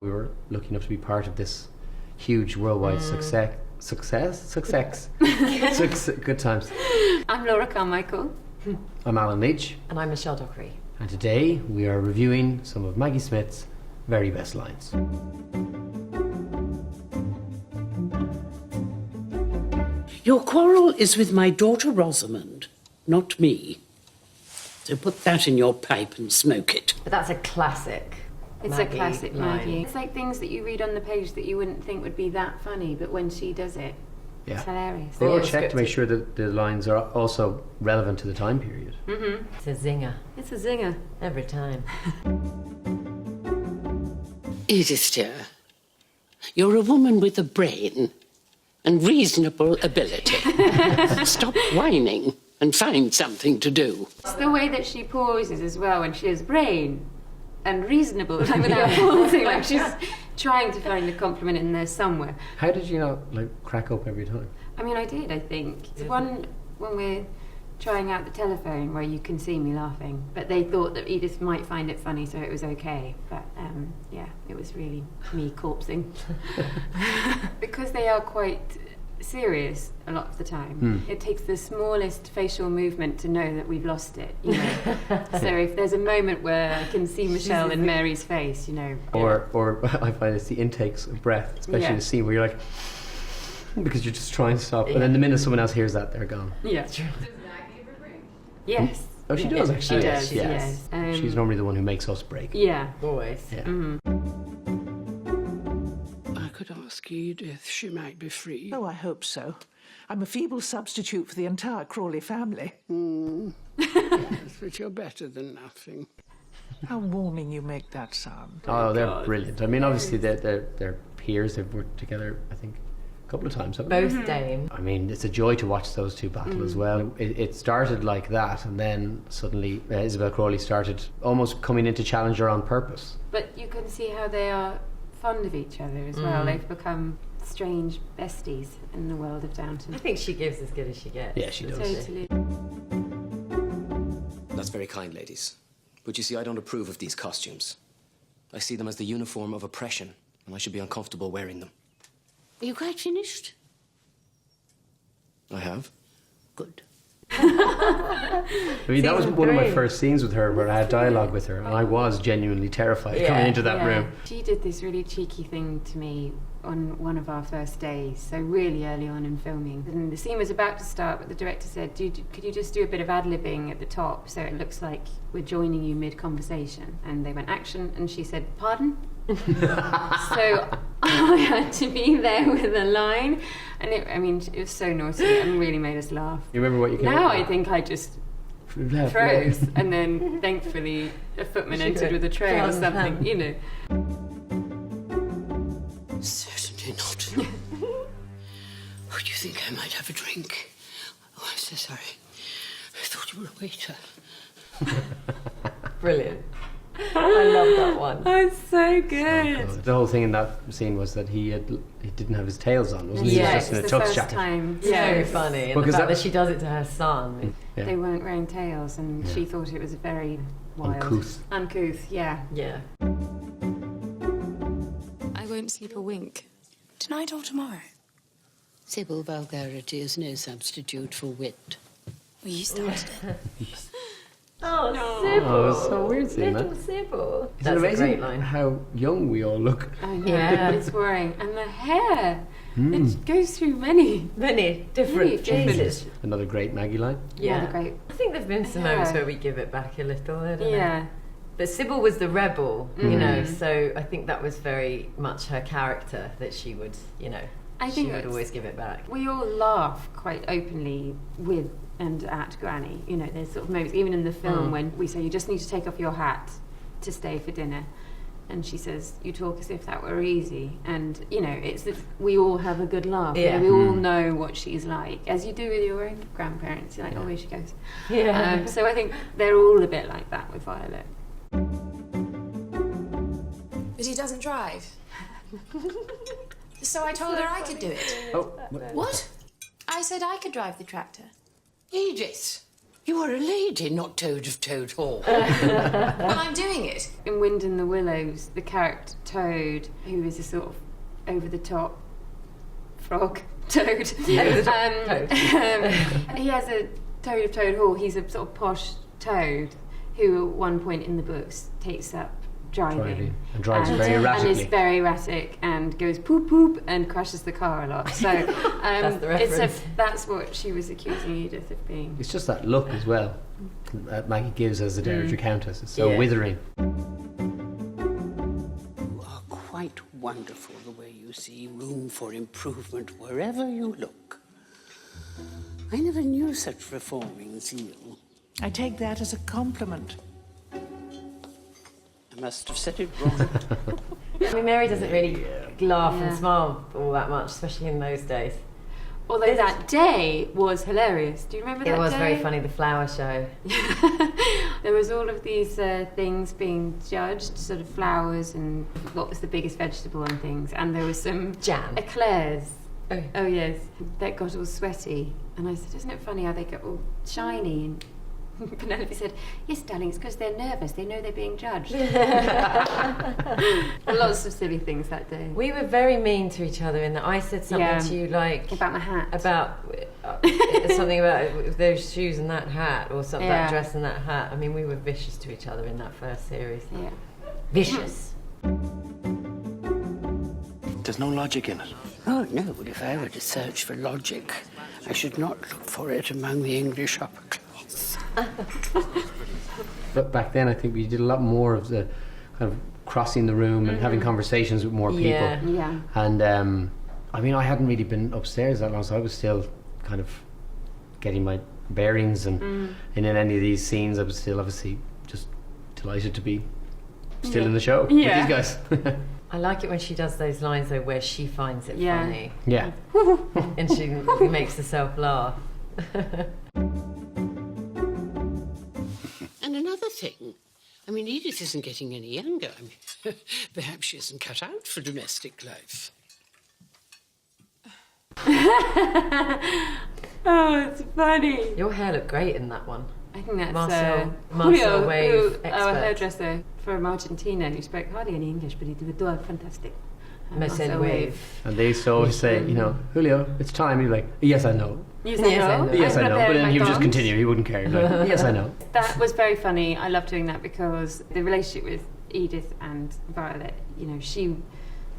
We were lucky enough to be part of this huge worldwide success. Good times. I'm Laura Carmichael. I'm Alan Leach. And I'm Michelle Dockery. And today we are reviewing some of Maggie Smith's very best lines. Your quarrel is with my daughter Rosamond, not me. So put that in your pipe and smoke it. But that's a classic. It's Maggie a classic line. Maggie. It's like things that you read on the page that you wouldn't think would be that funny, but when she does it, it's hilarious. They all check to make sure that the lines are also relevant to the time period. Mm-hmm. It's a zinger. It's a zinger. Every time. Edith, dear, you're a woman with a brain and reasonable ability. Stop whining and find something to do. It's the way that she pauses as well when she has brain and reasonable, like without pausing, like she's trying to find a compliment in there somewhere. How did you not crack up every time? I mean, I did, I think. It's one when we're trying out the telephone where you can see me laughing, but they thought that Edith might find it funny, so it was okay. But yeah, it was really me corpsing. Because they are quite serious a lot of the time. It takes the smallest facial movement to know that we've lost it, you know. So if there's a moment where I can see Michelle in Mary's face, you know. Or I find it's the intakes of breath, especially in the scene where you're like, because you're just trying to stop, and then the minute someone else hears that, they're gone. Yeah. Does Maggie ever break? Yes. Oh, she does actually. She does, yes. She's normally the one who makes us break. Yeah. Always. Yeah. I could ask Edith, she might be free. Oh, I hope so. I'm a feeble substitute for the entire Crawley family. Yes, but you're better than nothing. How warming you make that sound. Oh, they're brilliant. I mean, obviously they're peers. They've worked together, I think, a couple of times, haven't they? Both Dame. I mean, it's a joy to watch those two battle as well. It started like that, and then suddenly Isabel Crawley started almost coming in to challenge her on purpose. But you can see how they are fond of each other as well. They've become strange besties in the world of Downton. I think she gives as good as she gets. Yeah, she does. Totally. That's very kind, ladies. But you see, I don't approve of these costumes. I see them as the uniform of oppression, and I should be uncomfortable wearing them. Are you quite finished? I have. Good. I mean, that was one of my first scenes with her, where I had dialogue with her, and I was genuinely terrified coming into that room. She did this really cheeky thing to me on one of our first days, so really early on in filming. And the scene was about to start, but the director said, could you just do a bit of ad-libbing at the top so it looks like we're joining you mid-conversation? And they went, action, and she said, pardon? So I had to be there with a line, and it was so naughty and really made us laugh. You remember what you came Now up with? I think I just Left, froze, and then thankfully a footman entered with a tray or something, you know. Certainly not. Oh, do you think I might have a drink? Oh, I'm so sorry. I thought you were a waiter. Brilliant. I love that one. That's so good. The whole thing in that scene was that he didn't have his tails on, wasn't he? Yeah, He was just in a it's the tux first jacket. time. So funny. And the fact that she does it to her son. Yeah. They weren't wearing tails, and she thought it was very wild. Uncouth. Yeah. Yeah. I won't sleep a wink. Tonight or tomorrow? Simple vulgarity is no substitute for wit. Well, you started it. Oh, Sybil. Oh, it's so weird seeing Little that. Sybil. Isn't That's it amazing a great line. how young we all look? I know. Yeah. It's worrying. And the hair. It goes through many different phases. Another great Maggie line. Yeah. the great. I think there've been some moments where we give it back a little, I don't know. Yeah. But Sybil was the rebel, you know, so I think that was very much her character, that she would, you know, I she think would always give it back. We all laugh quite openly with and at Granny. You know, there's sort of moments, even in the film, when we say, you just need to take off your hat to stay for dinner. And she says, you talk as if that were easy. And, you know, it's that we all have a good laugh. Yeah. You know, we all know what she's like, as you do with your own grandparents. You're like, oh, here she goes. Yeah. So I think they're all a bit like that with Violet. But he doesn't drive. So I told her I could do it. Oh, What? I said I could drive the tractor. Edith, You are a lady, not Toad of Toad Hall. Well, I'm doing it. In Wind in the Willows, the character Toad, who is a sort of over-the-top frog toad, he has a Toad of Toad Hall. He's a sort of posh toad who at one point in the books takes up driving and drives very erratically. And is very erratic and goes poop poop and crashes the car a lot. So That's the reference. That's what she was accusing Edith of being. It's just that look as well that Maggie gives as the Dowager Countess. It's so withering. You are quite wonderful the way you see room for improvement wherever you look. I never knew such reforming zeal. I take that as a compliment. I must have said it wrong. I mean, Mary doesn't really laugh and smile all that much, especially in those days. Although that day was hilarious. Do you remember that day? It was very funny, the flower show. There was all of these things being judged, sort of flowers and what was the biggest vegetable and things. And there was some Jam. eclairs. Oh, yes. That got all sweaty. And I said, isn't it funny how they get all shiny? And Penelope said, yes, darling, it's because they're nervous. They know they're being judged. Lots of silly things that day. We were very mean to each other in that I said something to you like... About my hat. About something about those shoes and that hat, or something, that dress and that hat. I mean, we were vicious to each other in that first series. Yeah. Vicious. There's no logic in it. Oh, no, but if I were to search for logic, I should not look for it among the English upper class. But back then, I think we did a lot more of the kind of crossing the room and having conversations with more people. Yeah. And I mean, I hadn't really been upstairs that long, so I was still kind of getting my bearings. And in any of these scenes, I was still obviously just delighted to be still in the show with these guys. I like it when she does those lines, though, where she finds it funny. Yeah. And she makes herself laugh. And another thing, I mean, Edith isn't getting any younger. I mean, perhaps she isn't cut out for domestic life. Oh, it's funny. Your hair looked great in that one. I think that's Marcel Julio, Wave expert. our hairdresser from Argentina, who spoke hardly any English, but he did all fantastic. Marcel Wave. And they used to always say, you know, Julio, it's time. He'd be like, yes, I know. Yes, I know. Yes, I know. But then he would just thumbs. continue. He wouldn't care. He'd be like, yes, I know. That was very funny. I loved doing that because the relationship with Edith and Violet, you know, she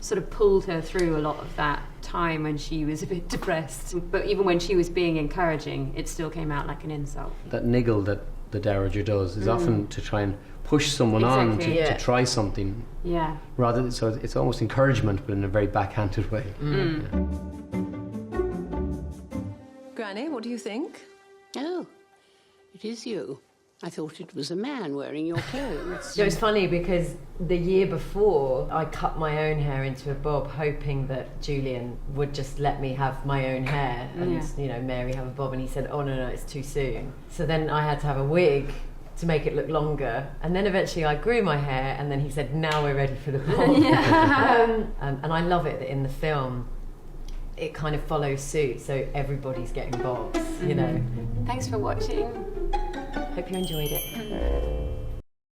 sort of pulled her through a lot of that time when she was a bit depressed. But even when she was being encouraging, it still came out like an insult. That niggle that the Dowager does is often to try and push someone on to try something. Yeah. Rather, so it's almost encouragement, but in a very backhanded way. Yeah. Granny, what do you think? Oh, it is you. I thought it was a man wearing your clothes. It was funny because the year before, I cut my own hair into a bob, hoping that Julian would just let me have my own hair and, you know, Mary have a bob. And he said, oh, no, it's too soon. So then I had to have a wig to make it look longer. And then eventually I grew my hair, and then he said, now we're ready for the bob. And I love it that in the film, it kind of follows suit, so everybody's getting bobs, you know. Thanks for watching. Hope you enjoyed it.